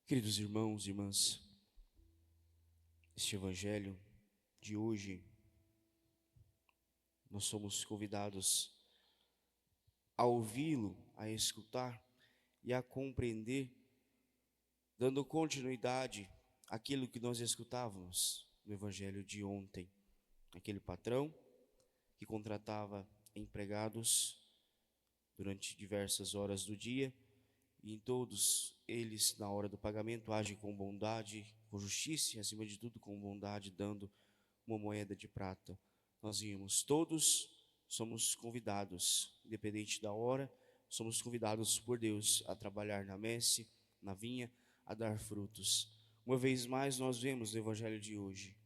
Queridos irmãos e irmãs, este evangelho de hoje, nós somos convidados a ouvi-lo, a escutar e a compreender, dando continuidade àquilo que nós escutávamos no evangelho de ontem. Aquele patrão que contratava empregados durante diversas horas do dia, e em todos eles, na hora do pagamento, agem com bondade, com justiça e, acima de tudo, com bondade, dando uma moeda de prata. Nós vimos, todos somos convidados, independente da hora, somos convidados por Deus a trabalhar na messe, na vinha, a dar frutos. Uma vez mais, nós vemos no evangelho de hoje,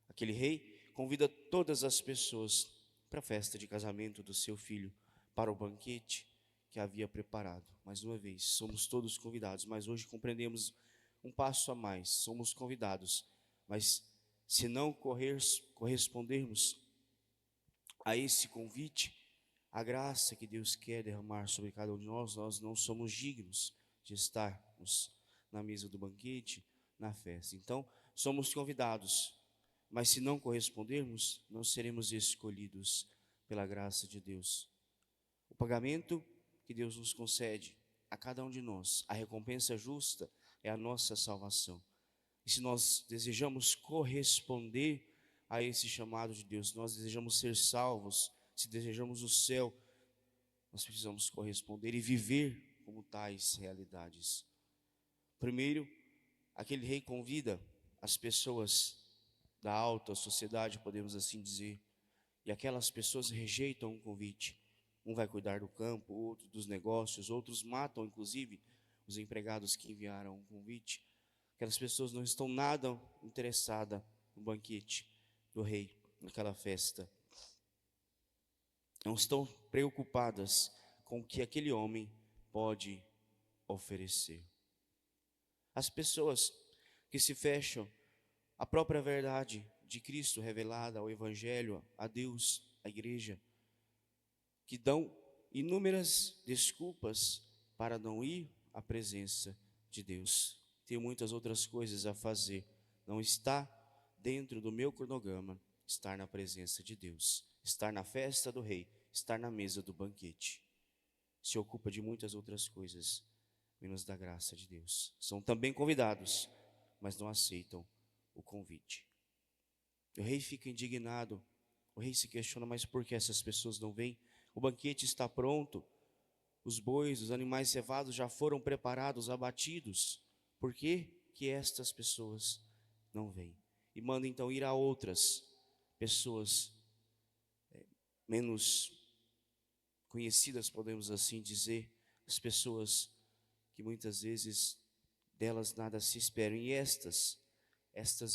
aquele rei convida todas as pessoas para a festa de casamento do seu filho, para o banquete que havia preparado. Mais uma vez, somos todos convidados, mas hoje compreendemos um passo a mais. Somos convidados, mas se não correspondermos a esse convite, a graça que Deus quer derramar sobre cada um de nós, nós não somos dignos de estarmos na mesa do banquete, na festa. Então, somos convidados, mas se não correspondermos, não seremos escolhidos pela graça de Deus. O pagamento que Deus nos concede a cada um de nós, a recompensa justa, é a nossa salvação. E se nós desejamos corresponder a esse chamado de Deus, se nós desejamos ser salvos, se desejamos o céu, nós precisamos corresponder e viver como tais realidades. Primeiro, aquele rei convida as pessoas da alta sociedade, podemos assim dizer, e aquelas pessoas rejeitam o convite. Um vai cuidar do campo, outro dos negócios, outros matam, inclusive, os empregados que enviaram o convite. Aquelas pessoas não estão nada interessadas no banquete do rei, naquela festa. Não estão preocupadas com o que aquele homem pode oferecer. As pessoas que se fecham à própria verdade de Cristo revelada, ao Evangelho, a Deus, à igreja, que dão inúmeras desculpas para não ir à presença de Deus. Tenho muitas outras coisas a fazer. Não está dentro do meu cronograma estar na presença de Deus, estar na festa do rei, estar na mesa do banquete. Se ocupa de muitas outras coisas, menos da graça de Deus. São também convidados, mas não aceitam o convite. O rei fica indignado. O rei se questiona, mas por que essas pessoas não vêm? O banquete está pronto, os bois, os animais cevados já foram preparados, abatidos. Por que que estas pessoas não vêm? E manda então ir a outras pessoas menos conhecidas, podemos assim dizer, as pessoas que muitas vezes delas nada se esperam, e estas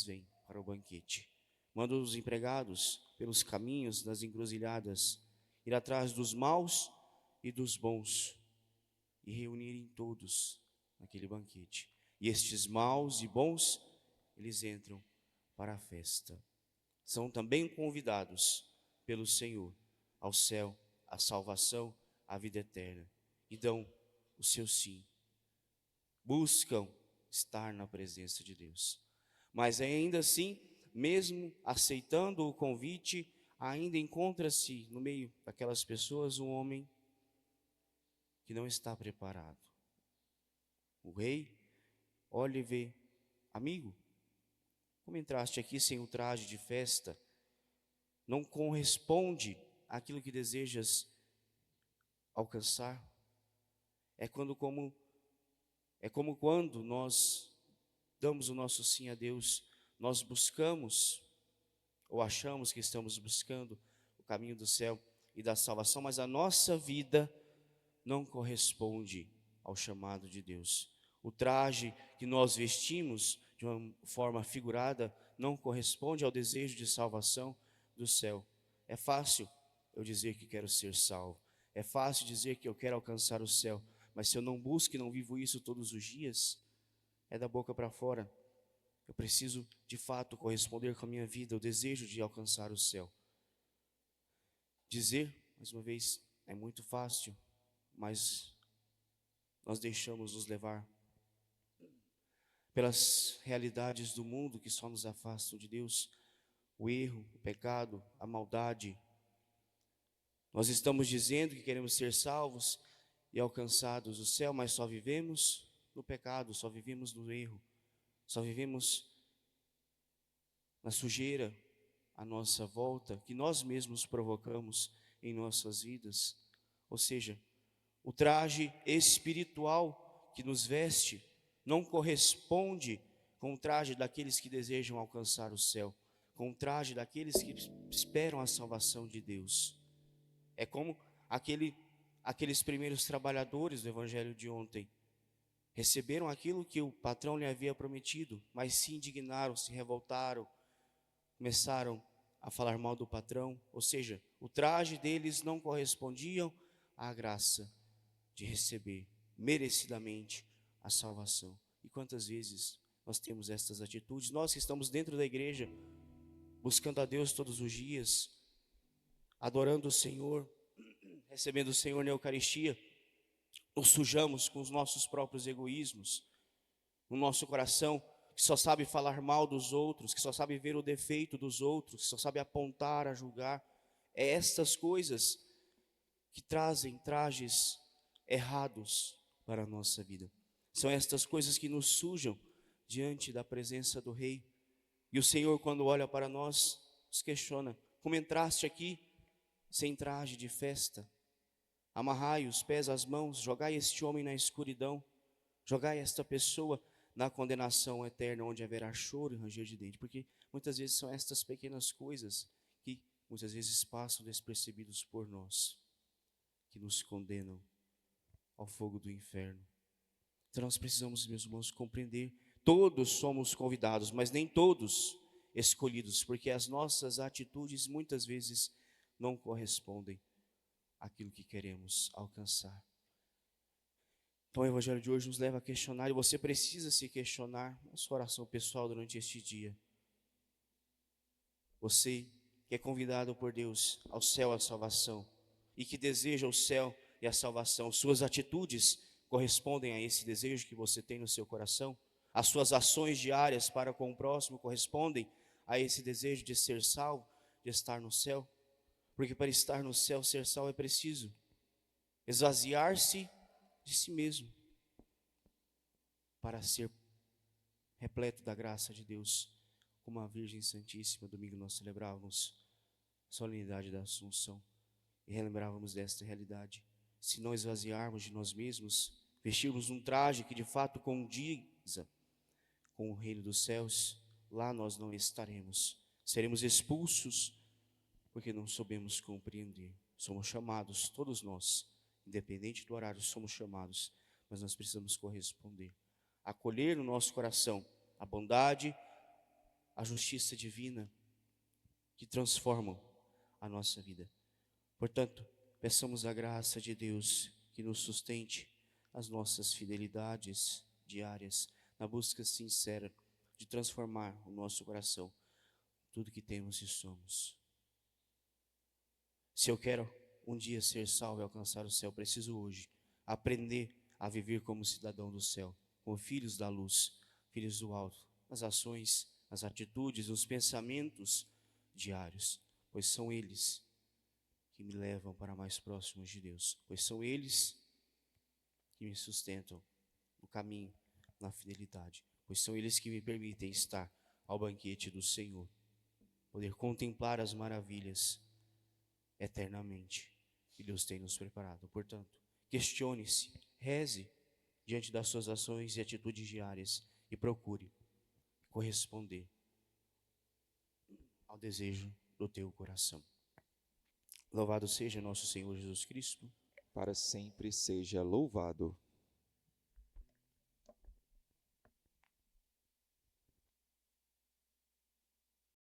vêm para o banquete. Manda os empregados pelos caminhos das encruzilhadas, ir atrás dos maus e dos bons, e reunirem todos naquele banquete. E estes maus e bons, eles entram para a festa. São também convidados pelo Senhor ao céu, à salvação, à vida eterna. E dão o seu sim. Buscam estar na presença de Deus. Mas ainda assim, mesmo aceitando o convite, ainda encontra-se no meio daquelas pessoas um homem que não está preparado. O rei olha e vê: amigo, como entraste aqui sem o traje de festa? Não corresponde àquilo que desejas alcançar? É como quando nós damos o nosso sim a Deus, nós buscamos ou achamos que estamos buscando o caminho do céu e da salvação, mas a nossa vida não corresponde ao chamado de Deus. O traje que nós vestimos de uma forma figurada não corresponde ao desejo de salvação do céu. É fácil eu dizer que quero ser salvo, é fácil dizer que eu quero alcançar o céu, mas se eu não busco e não vivo isso todos os dias, é da boca para fora. Eu preciso de fato corresponder com a minha vida, o desejo de alcançar o céu. Dizer, mais uma vez, é muito fácil, mas nós deixamos nos levar pelas realidades do mundo que só nos afastam de Deus, o erro, o pecado, a maldade. Nós estamos dizendo que queremos ser salvos e alcançados o céu, mas só vivemos no pecado, só vivemos no erro, só vivemos na sujeira à nossa volta, que nós mesmos provocamos em nossas vidas. Ou seja, o traje espiritual que nos veste não corresponde com o traje daqueles que desejam alcançar o céu, com o traje daqueles que esperam a salvação de Deus. É como aqueles primeiros trabalhadores do evangelho de ontem. Receberam aquilo que o patrão lhe havia prometido, mas se indignaram, se revoltaram, começaram a falar mal do patrão. Ou seja, o traje deles não correspondia à graça de receber merecidamente a salvação. E quantas vezes nós temos estas atitudes? Nós que estamos dentro da igreja, buscando a Deus todos os dias, adorando o Senhor, recebendo o Senhor na Eucaristia, nos sujamos com os nossos próprios egoísmos, no nosso coração, que só sabe falar mal dos outros, que só sabe ver o defeito dos outros, que só sabe apontar, a julgar. É estas coisas que trazem trajes errados para a nossa vida. São estas coisas que nos sujam diante da presença do Rei. E o Senhor, quando olha para nós, nos questiona: como entraste aqui sem traje de festa? Amarrai os pés, as mãos, jogai este homem na escuridão, jogai esta pessoa na condenação eterna, onde haverá choro e ranger de dente. Porque muitas vezes são estas pequenas coisas que muitas vezes passam despercebidos por nós, que nos condenam ao fogo do inferno. Então nós precisamos, meus irmãos, compreender: todos somos convidados, mas nem todos escolhidos, porque as nossas atitudes muitas vezes não correspondem àquilo que queremos alcançar. Então o evangelho de hoje nos leva a questionar, e você precisa se questionar na sua oração pessoal durante este dia. Você que é convidado por Deus ao céu, à salvação, e que deseja o céu e a salvação, suas atitudes correspondem a esse desejo que você tem no seu coração? As suas ações diárias para com o próximo correspondem a esse desejo de ser salvo, de estar no céu? Porque para estar no céu, ser salvo, é preciso esvaziar-se de si mesmo, para ser repleto da graça de Deus, como a Virgem Santíssima. Domingo nós celebrávamos a solenidade da Assunção e relembrávamos desta realidade. Se não esvaziarmos de nós mesmos, vestirmos um traje que de fato condiza com o reino dos céus, lá nós não estaremos. Seremos expulsos porque não soubemos compreender. Somos chamados, todos nós, independente do horário, somos chamados, mas nós precisamos corresponder, acolher no nosso coração a bondade, a justiça divina que transformam a nossa vida. Portanto, peçamos a graça de Deus que nos sustente as nossas fidelidades diárias, na busca sincera de transformar o nosso coração, tudo que temos e somos. Se eu quero um dia ser salvo e alcançar o céu, preciso hoje aprender a viver como cidadão do céu, como filhos da luz, filhos do alto, nas ações, nas atitudes, nos pensamentos diários, pois são eles que me levam para mais próximos de Deus, pois são eles que me sustentam no caminho, na fidelidade, pois são eles que me permitem estar ao banquete do Senhor, poder contemplar as maravilhas eternamente que Deus tem nos preparado. Portanto, questione-se, reze diante das suas ações e atitudes diárias e procure corresponder ao desejo do teu coração. Louvado seja nosso Senhor Jesus Cristo. Para sempre seja louvado.